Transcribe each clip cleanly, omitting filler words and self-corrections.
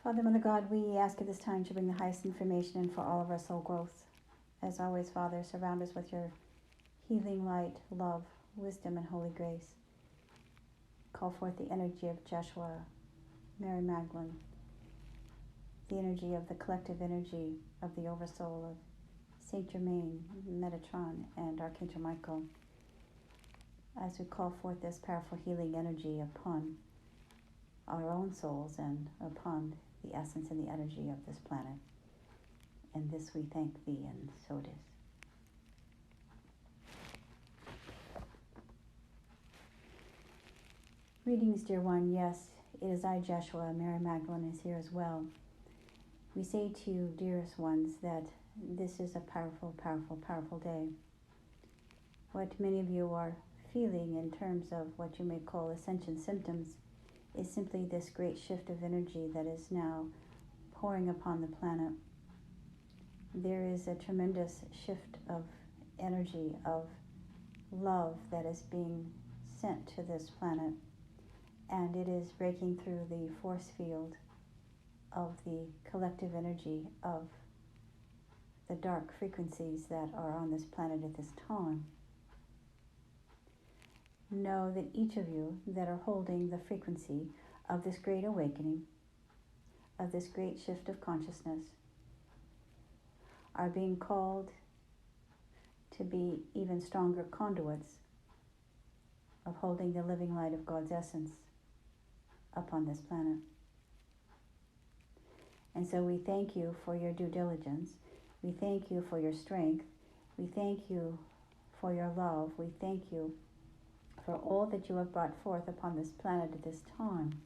Father, Mother God, we ask at this time to bring the highest information in for all of our soul growth. As always, Father, surround us with your healing light, love, wisdom, and holy grace. Call forth the energy of Yeshua, Mary Magdalene, the energy of the collective energy of the Oversoul of Saint Germain, Metatron, and Archangel Michael, as we call forth this powerful healing energy upon our own souls and upon the essence and the energy of this planet. And this we thank thee, and so it is. Greetings, dear one. Yes, it is I, Yeshua. Mary Magdalene is here as well. We say to you, dearest ones, that this is a powerful, powerful, powerful day. What many of you are feeling in terms of what you may call ascension symptoms is simply this great shift of energy that is now pouring upon the planet. There is a tremendous shift of energy, of love that is being sent to this planet, and it is breaking through the force field of the collective energy of the dark frequencies that are on this planet at this time. Know that each of you that are holding the frequency of this great awakening, of this great shift of consciousness, are being called to be even stronger conduits of holding the living light of God's essence upon this planet. And so we thank you for your due diligence. We thank you for your strength. We thank you for your love. We thank you for all that you have brought forth upon this planet at this time.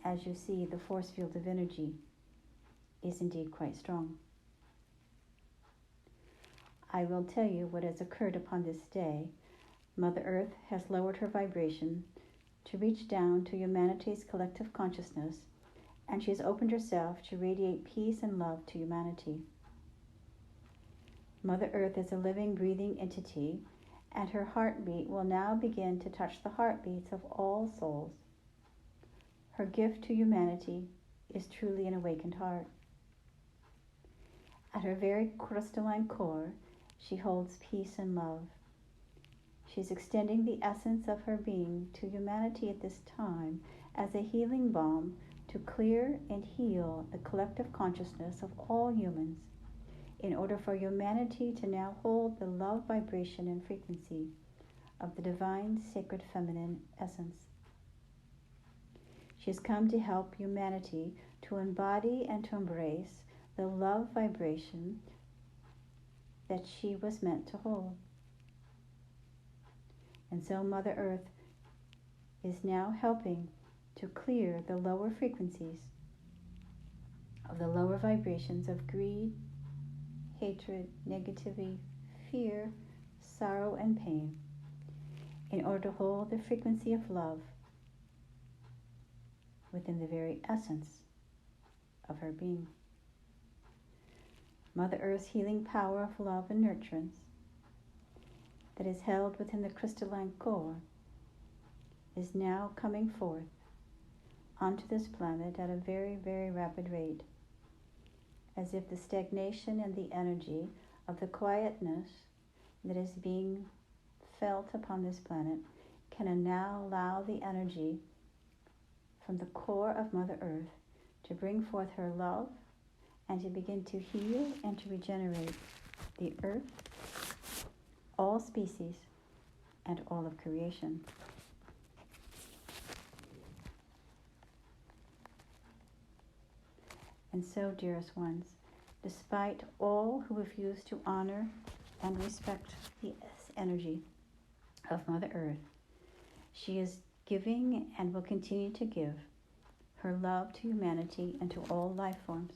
As you see, the force field of energy is indeed quite strong. I will tell you what has occurred upon this day. Mother Earth has lowered her vibration to reach down to humanity's collective consciousness, and she has opened herself to radiate peace and love to humanity. Mother Earth is a living, breathing entity, and her heartbeat will now begin to touch the heartbeats of all souls. Her gift to humanity is truly an awakened heart. At her very crystalline core, she holds peace and love. She's extending the essence of her being to humanity at this time as a healing balm to clear and heal the collective consciousness of all humans, in order for humanity to now hold the love vibration and frequency of the divine, sacred, feminine essence. She has come to help humanity to embody and to embrace the love vibration that she was meant to hold. And so Mother Earth is now helping to clear the lower frequencies of the lower vibrations of greed, hatred, negativity, fear, sorrow, and pain, in order to hold the frequency of love within the very essence of her being. Mother Earth's healing power of love and nurturance that is held within the crystalline core is now coming forth onto this planet at a very, very rapid rate, as if the stagnation and the energy of the quietness that is being felt upon this planet can now allow the energy from the core of Mother Earth to bring forth her love and to begin to heal and to regenerate the earth, all species, and all of creation. And so, dearest ones, despite all who refuse to honor and respect the energy of Mother Earth, she is giving and will continue to give her love to humanity and to all life forms.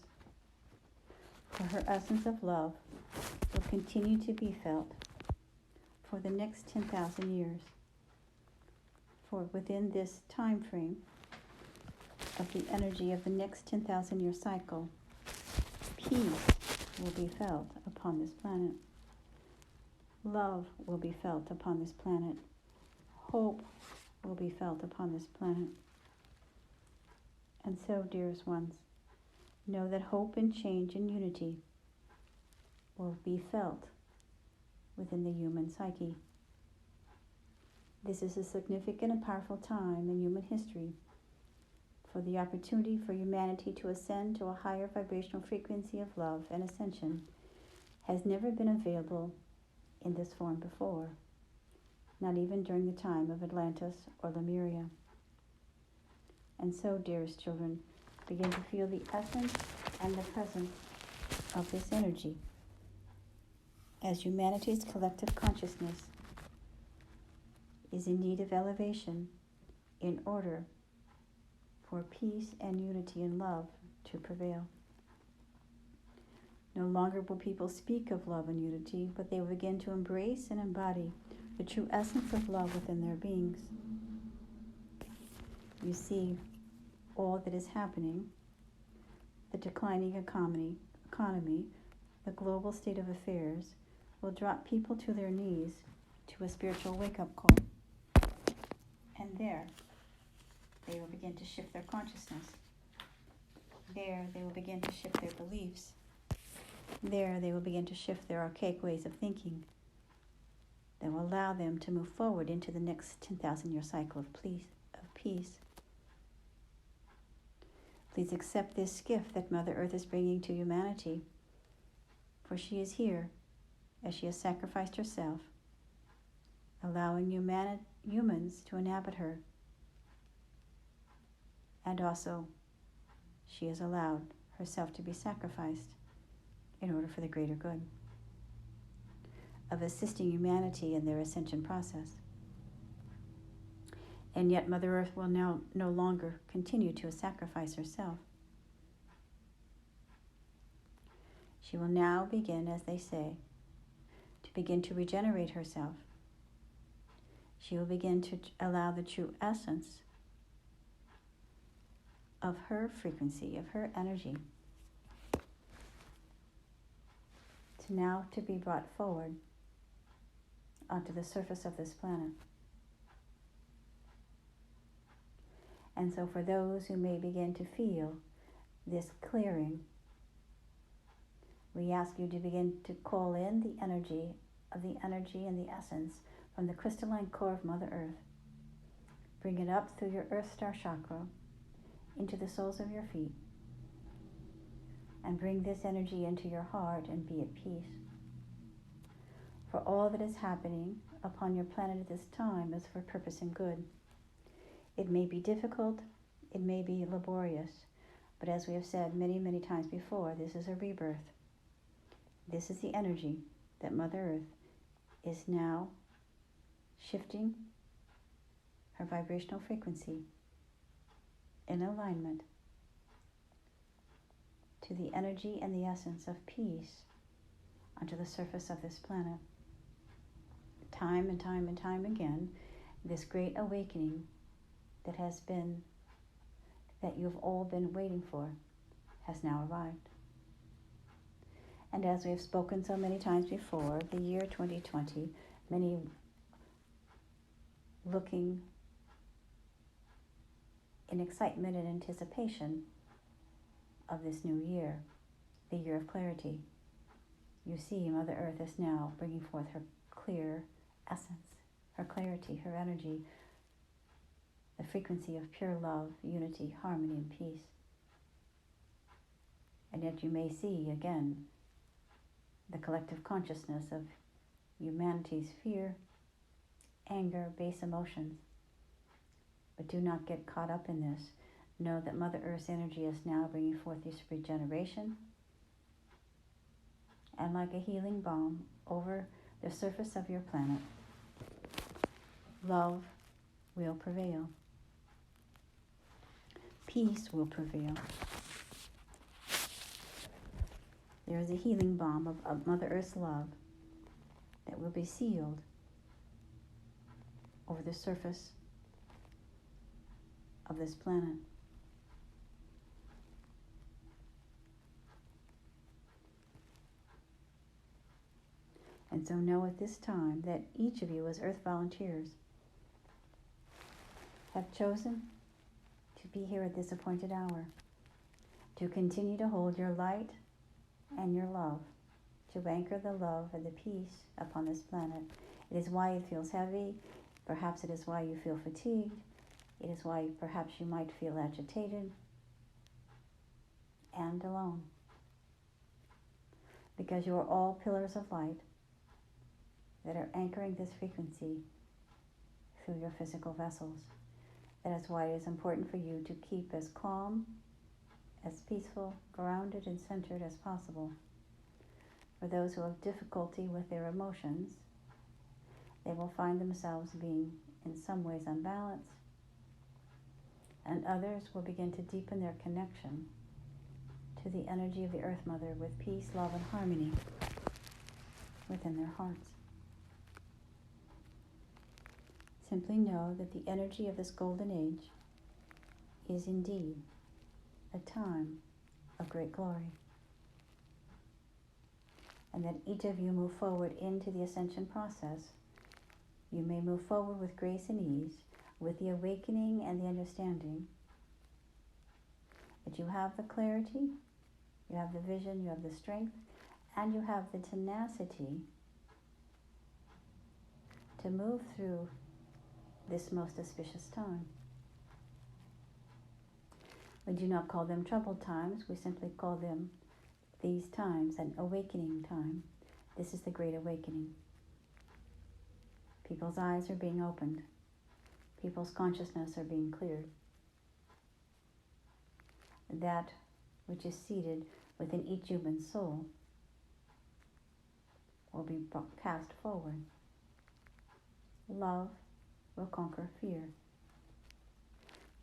For her essence of love will continue to be felt for the next 10,000 years. For within this time frame of the energy of the next 10,000 year cycle, peace will be felt upon this planet. Love will be felt upon this planet. Hope will be felt upon this planet. And so, dearest ones, know that hope and change and unity will be felt within the human psyche. This is a significant and powerful time in human history for the opportunity for humanity to ascend to a higher vibrational frequency of love and ascension has never been available in this form before, not even during the time of Atlantis or Lemuria. And so, dearest children, begin to feel the essence and the presence of this energy as humanity's collective consciousness is in need of elevation in order for peace and unity and love to prevail. No longer will people speak of love and unity, but they will begin to embrace and embody the true essence of love within their beings. You see, all that is happening, the declining economy, the global state of affairs, will drop people to their knees to a spiritual wake-up call. And there, they will begin to shift their consciousness. There, they will begin to shift their beliefs. There, they will begin to shift their archaic ways of thinking that will allow them to move forward into the next 10,000-year cycle of peace. Please accept this gift that Mother Earth is bringing to humanity, for she is here as she has sacrificed herself, allowing humans to inhabit her. And also, she has allowed herself to be sacrificed in order for the greater good of assisting humanity in their ascension process. And yet Mother Earth will now no longer continue to sacrifice herself. She will now begin, as they say, to begin to regenerate herself. She will begin to allow the true essence of her frequency, of her energy, to be brought forward onto the surface of this planet. And so for those who may begin to feel this clearing, we ask you to begin to call in the energy and the essence from the crystalline core of Mother Earth. Bring it up through your Earth Star chakra into the soles of your feet, and bring this energy into your heart and be at peace. For all that is happening upon your planet at this time is for purpose and good. It may be difficult, it may be laborious, but as we have said many, many times before, this is a rebirth. This is the energy that Mother Earth is now shifting her vibrational frequency in alignment to the energy and the essence of peace onto the surface of this planet. Time and time and time again, this great awakening that you've all been waiting for has now arrived. And as we have spoken so many times before, the year 2020, many looking in excitement and anticipation of this new year, the year of clarity. You see, Mother Earth is now bringing forth her clear essence, her clarity, her energy, the frequency of pure love, unity, harmony, and peace. And yet you may see, again, the collective consciousness of humanity's fear, anger, base emotions. But do not get caught up in this. Know that Mother Earth's energy is now bringing forth this regeneration, and like a healing balm over the surface of your planet, love will prevail. Peace will prevail. There is a healing balm of Mother Earth's love that will be sealed over the surface of this planet. And so know at this time that each of you as Earth volunteers have chosen to to be here at this appointed hour, to continue to hold your light and your love, to anchor the love and the peace upon this planet. It is why it feels heavy. Perhaps it is why you feel fatigued. It is why perhaps you might feel agitated and alone. Because you are all pillars of light that are anchoring this frequency through your physical vessels. That is why it is important for you to keep as calm, as peaceful, grounded, and centered as possible. For those who have difficulty with their emotions, they will find themselves being in some ways unbalanced, and others will begin to deepen their connection to the energy of the Earth Mother with peace, love, and harmony within their hearts. Simply know that the energy of this golden age is indeed a time of great glory, and that each of you move forward into the ascension process. You may move forward with grace and ease, with the awakening and the understanding that you have the clarity, you have the vision, you have the strength, and you have the tenacity to move through this most auspicious time. We do not call them troubled times, we simply call them these times an awakening time. This is the Great Awakening. People's eyes are being opened. People's consciousness are being cleared. That which is seated within each human soul will be cast forward. Love will conquer fear.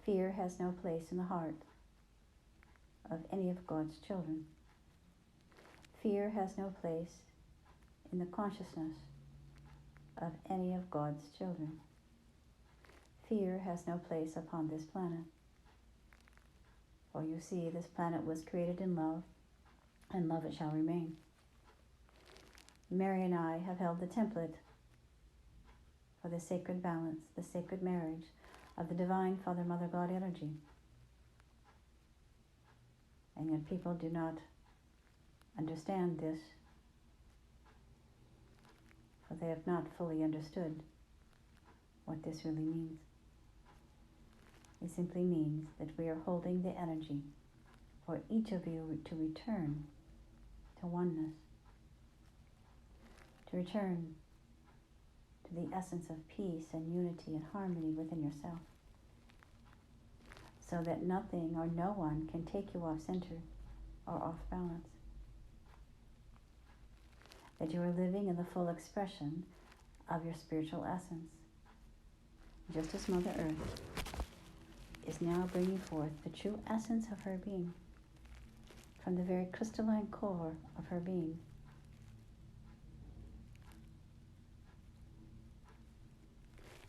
Fear has no place in the heart of any of God's children. Fear has no place in the consciousness of any of God's children. Fear has no place upon this planet. For you see, this planet was created in love, and love it shall remain. Mary and I have held the template for the sacred balance, the sacred marriage of the divine Father, Mother, God energy. And yet people do not understand this, for they have not fully understood what this really means. It simply means that we are holding the energy for each of you to return to oneness, to return to the essence of peace and unity and harmony within yourself, so that nothing or no one can take you off center or off balance. That you are living in the full expression of your spiritual essence, just as Mother Earth is now bringing forth the true essence of her being from the very crystalline core of her being.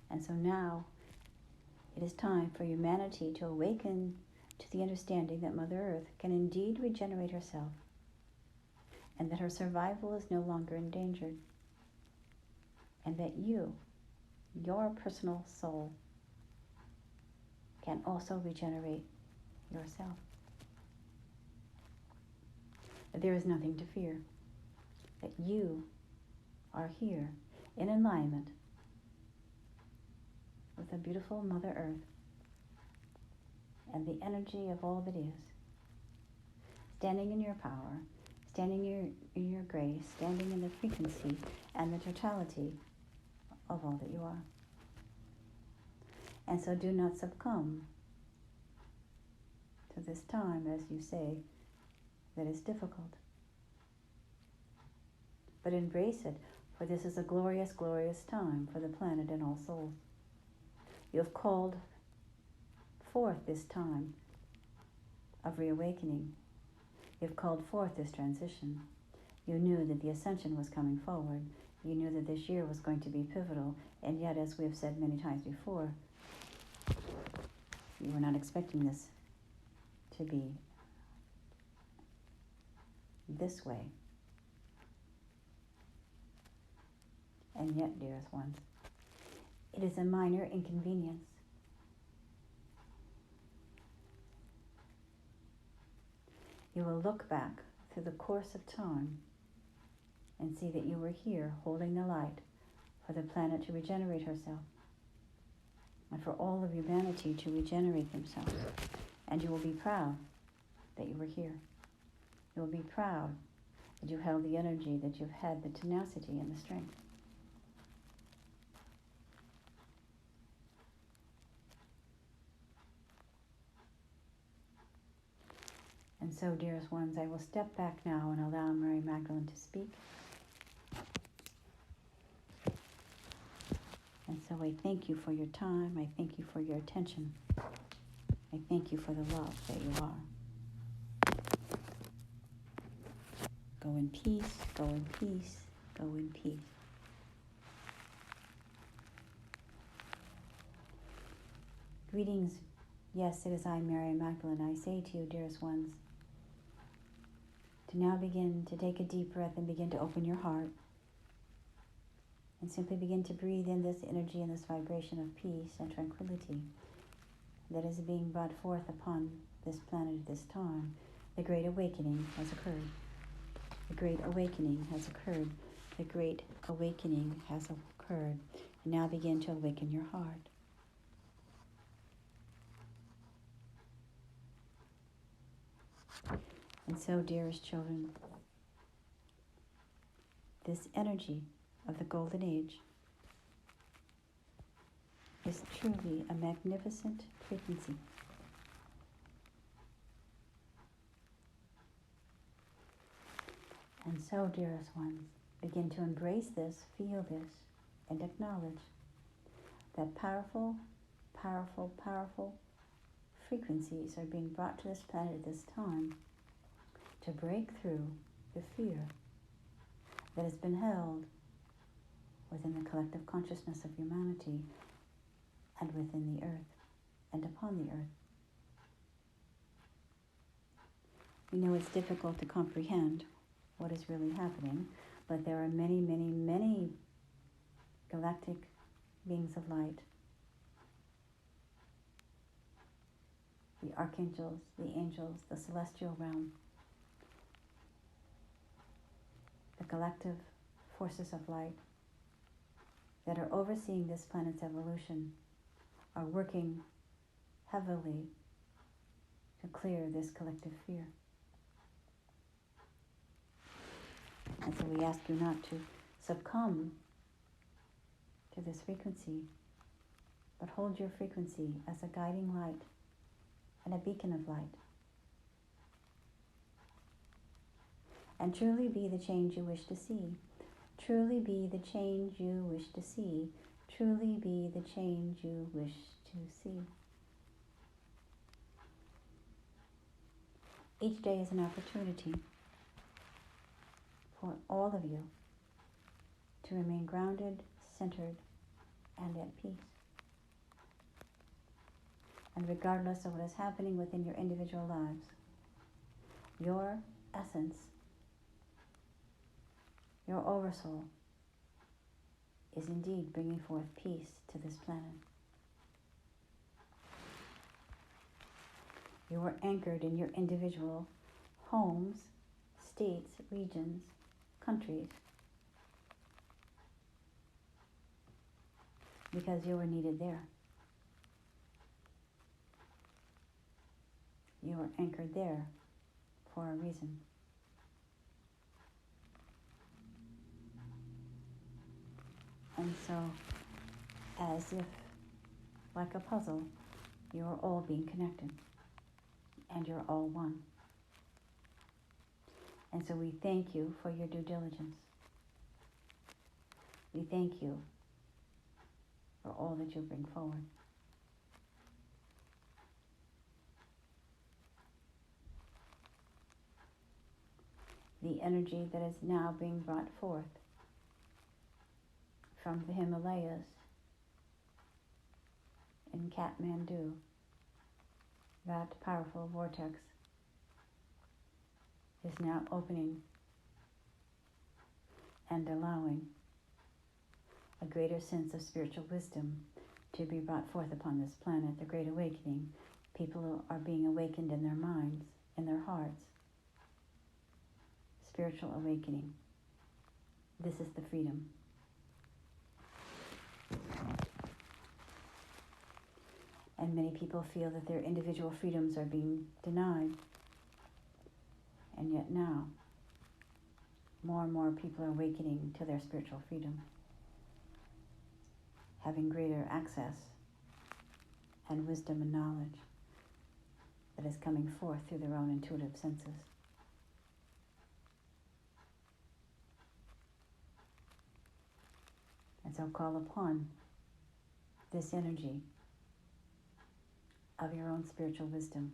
And so now it is time for humanity to awaken to the understanding that Mother Earth can indeed regenerate herself, and that her survival is no longer endangered, and that you, your personal soul, can also regenerate yourself. That there is nothing to fear, that you are here in alignment with the beautiful Mother Earth and the energy of all that is, standing in your power, standing in your grace, standing in the frequency and the totality of all that you are. And so do not succumb to this time, as you say, that is difficult. But embrace it, for this is a glorious, glorious time for the planet and all souls. You have called forth this time of reawakening. You have called forth this transition. You knew that the ascension was coming forward. You knew that this year was going to be pivotal, and yet, as we have said many times before, you were not expecting this to be this way. And yet, dearest ones, it is a minor inconvenience. you will look back through the course of time and see that you were here holding the light for the planet to regenerate herself and for all of humanity to regenerate themselves. And you will be proud that you were here. You will be proud that you held the energy, that you've had the tenacity and the strength. And so, dearest ones, I will step back now and allow Mary Magdalene to speak. And so I thank you for your time. I thank you for your attention. I thank you for the love that you are. Go in peace, go in peace, go in peace. Greetings. Yes, it is I, Mary Magdalene. I say to you, dearest ones, to now begin to take a deep breath and begin to open your heart and simply begin to breathe in this energy and this vibration of peace and tranquility that is being brought forth upon this planet at this time. The Great Awakening has occurred. The Great Awakening has occurred. The Great Awakening has occurred. And now begin to awaken your heart. And so, dearest children, this energy of the Golden Age is truly a magnificent frequency. And so, dearest ones, begin to embrace this, feel this, and acknowledge that powerful, powerful, powerful frequencies are being brought to this planet at this time to break through the fear that has been held within the collective consciousness of humanity and within the earth and upon the earth. We know it's difficult to comprehend what is really happening, but there are many, many, many galactic beings of light. The archangels, the angels, the celestial realm, the collective forces of light that are overseeing this planet's evolution are working heavily to clear this collective fear. And so we ask you not to succumb to this frequency, but hold your frequency as a guiding light and a beacon of light. And truly be the change you wish to see. Truly be the change you wish to see. Truly be the change you wish to see. Each day is an opportunity for all of you to remain grounded, centered, and at peace. And regardless of what is happening within your individual lives, your essence, your oversoul, is indeed bringing forth peace to this planet. You are anchored in your individual homes, states, regions, countries, because you were needed there. You are anchored there for a reason. And so, as if, like a puzzle, you are all being connected, and you're all one. And so we thank you for your due diligence. We thank you for all that you bring forward. The energy that is now being brought forth from the Himalayas in Kathmandu, that powerful vortex is now opening and allowing a greater sense of spiritual wisdom to be brought forth upon this planet, the Great Awakening. People are being awakened in their minds, in their hearts, spiritual awakening. This is the freedom. And many people feel that their individual freedoms are being denied. And yet now, more and more people are awakening to their spiritual freedom, having greater access and wisdom and knowledge that is coming forth through their own intuitive senses. And so call upon this energy of your own spiritual wisdom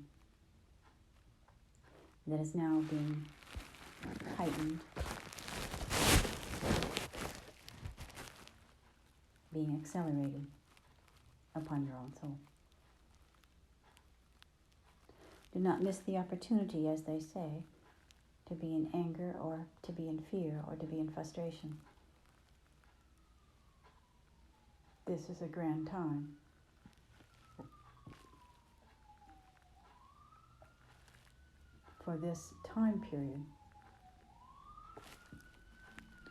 that is now being heightened, being accelerated upon your own soul. Do not miss the opportunity, as they say, to be in anger or to be in fear or to be in frustration. This is a grand time. For this time period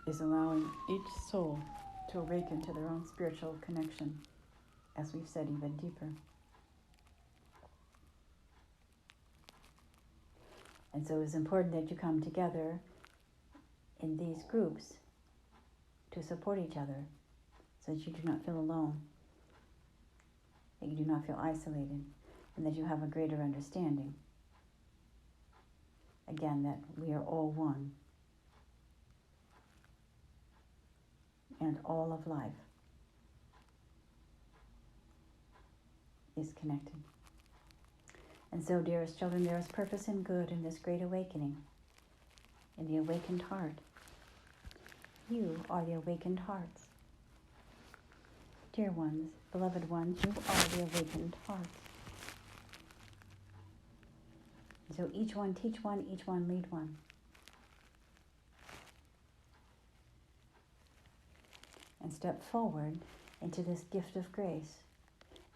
is allowing each soul to awaken to their own spiritual connection, as we've said, even deeper. And so it's important that you come together in these groups to support each other so that you do not feel alone, that you do not feel isolated, and that you have a greater understanding. Again, that we are all one, and all of life is connected. And so, dearest children, there is purpose and good in this great awakening, in the awakened heart. You are the awakened hearts. Dear ones, beloved ones, you are the awakened hearts. So each one teach one, each one lead one. And step forward into this gift of grace,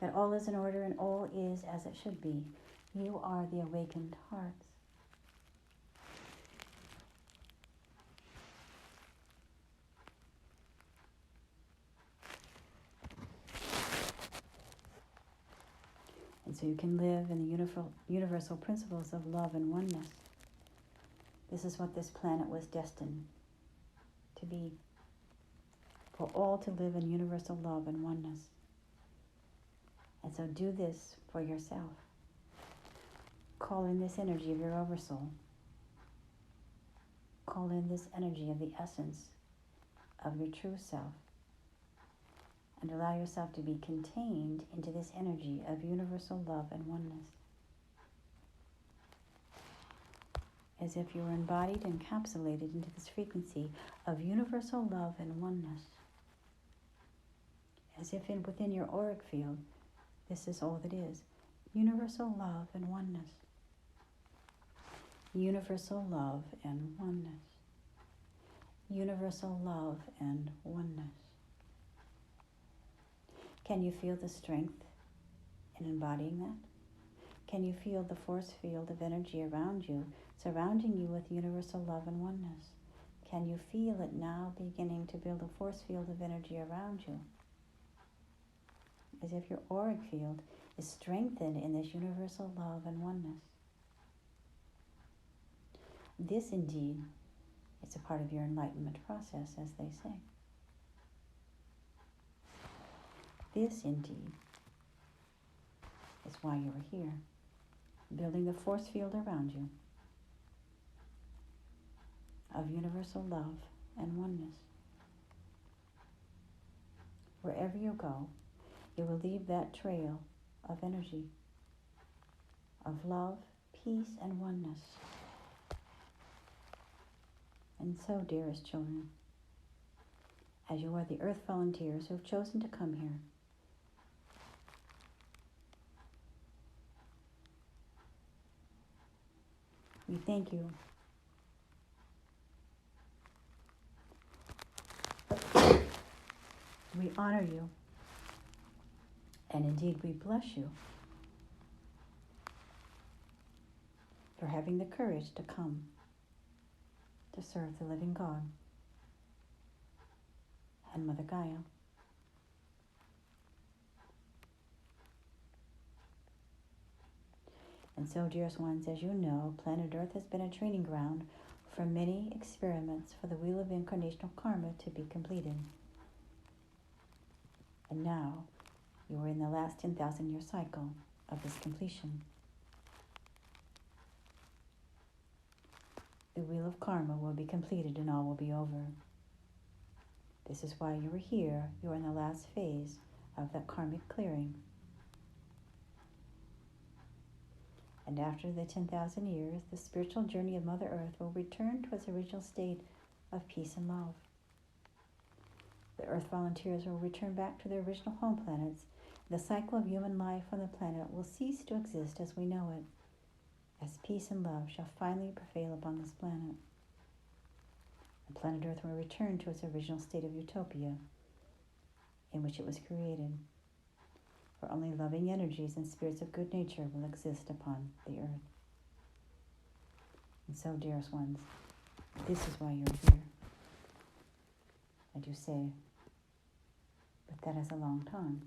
that all is in order and all is as it should be. You are the awakened hearts. And so you can live in the universal principles of love and oneness. This is what this planet was destined to be, for all to live in universal love and oneness. And so do this for yourself. Call in this energy of your oversoul. Call in this energy of the essence of your true self. And allow yourself to be contained into this energy of universal love and oneness. As if you were embodied and encapsulated into this frequency of universal love and oneness. As if within your auric field, this is all that is. Universal love and oneness. Universal love and oneness. Universal love and oneness. Can you feel the strength in embodying that? Can you feel the force field of energy around you, surrounding you with universal love and oneness? Can you feel it now beginning to build a force field of energy around you? As if your auric field is strengthened in this universal love and oneness. This indeed is a part of your enlightenment process, as they say. This indeed is why you are here, building the force field around you of universal love and oneness. Wherever you go, you will leave that trail of energy, of love, peace, and oneness. And so, dearest children, as you are the earth volunteers who have chosen to come here, we thank you. We honor you. And indeed, we bless you for having the courage to come to serve the living God and Mother Gaia. And so, dearest ones, as you know, planet Earth has been a training ground for many experiments for the wheel of incarnational karma to be completed. And now, you are in the last 10,000-year cycle of this completion. The wheel of karma will be completed and all will be over. This is why you are here. You are in the last phase of that karmic clearing. And after the 10,000 years, the spiritual journey of Mother Earth will return to its original state of peace and love. The Earth volunteers will return back to their original home planets. The cycle of human life on the planet will cease to exist as we know it, as peace and love shall finally prevail upon this planet. And planet Earth will return to its original state of utopia in which it was created, where only loving energies and spirits of good nature will exist upon the Earth. And so, dearest ones, this is why you're here. And you say, but that is a long time.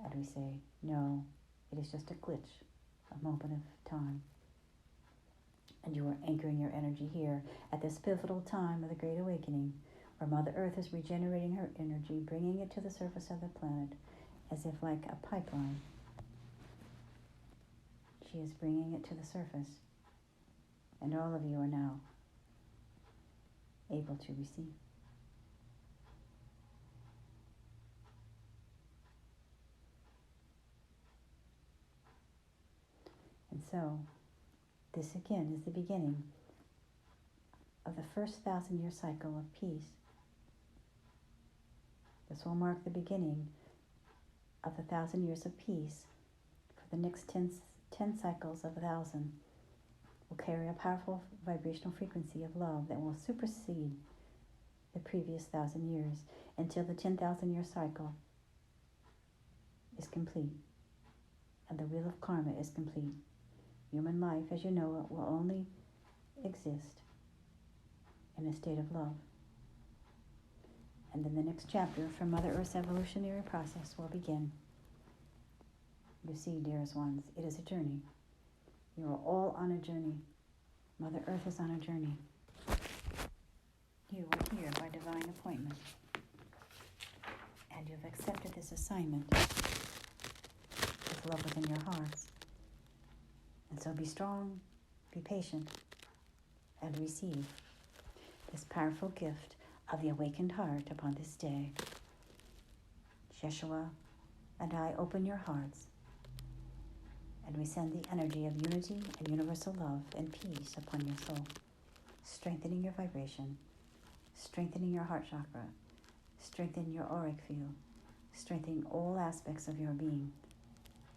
And we say, no, it is just a glitch, a moment of time. And you are anchoring your energy here at this pivotal time of the Great Awakening, where Mother Earth is regenerating her energy, bringing it to the surface of the planet, as if like a pipeline. She is bringing it to the surface, and all of you are now able to receive. And so, this again is the beginning of the first 1,000-year cycle of peace. This will mark the beginning of the 1,000 years of peace. For the next 10 cycles of 1,000 will carry a powerful vibrational frequency of love that will supersede the previous 1,000 years until the 10,000-year cycle is complete and the wheel of karma is complete. Human life, as you know it, will only exist in a state of love. And then the next chapter from Mother Earth's evolutionary process will begin. You see, dearest ones, it is a journey. You are all on a journey. Mother Earth is on a journey. You are here by divine appointment. And you've accepted this assignment with love within your hearts. And so be strong, be patient, and receive this powerful gift of the awakened heart upon this day. Yeshua and I open your hearts, and we send the energy of unity and universal love and peace upon your soul, strengthening your vibration, strengthening your heart chakra, strengthening your auric field, strengthening all aspects of your being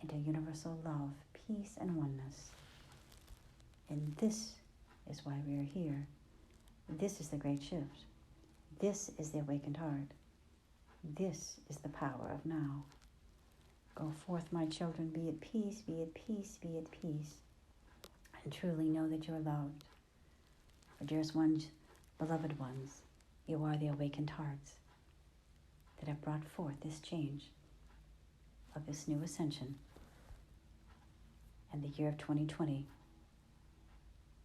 into universal love, peace, and oneness. And this is why we are here. This is the great shift. This is the awakened heart. This is the power of now. Go forth, my children, be at peace, be at peace, be at peace, and truly know that you are loved. For dearest ones, beloved ones, you are the awakened hearts that have brought forth this change of this new ascension. And the year of 2020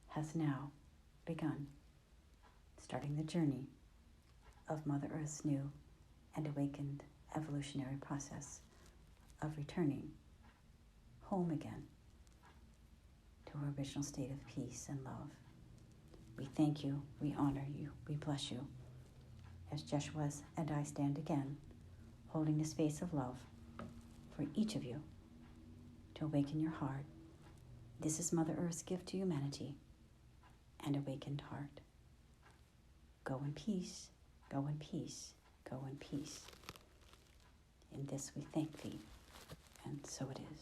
has now begun, starting the journey of Mother Earth's new and awakened evolutionary process of returning home again to her original state of peace and love. We thank you, we honor you, we bless you, as Yeshua and I stand again, holding the space of love for each of you to awaken your heart. This is Mother Earth's gift to humanity, an awakened heart. Go in peace, go in peace, go in peace. In this we thank thee, and so it is.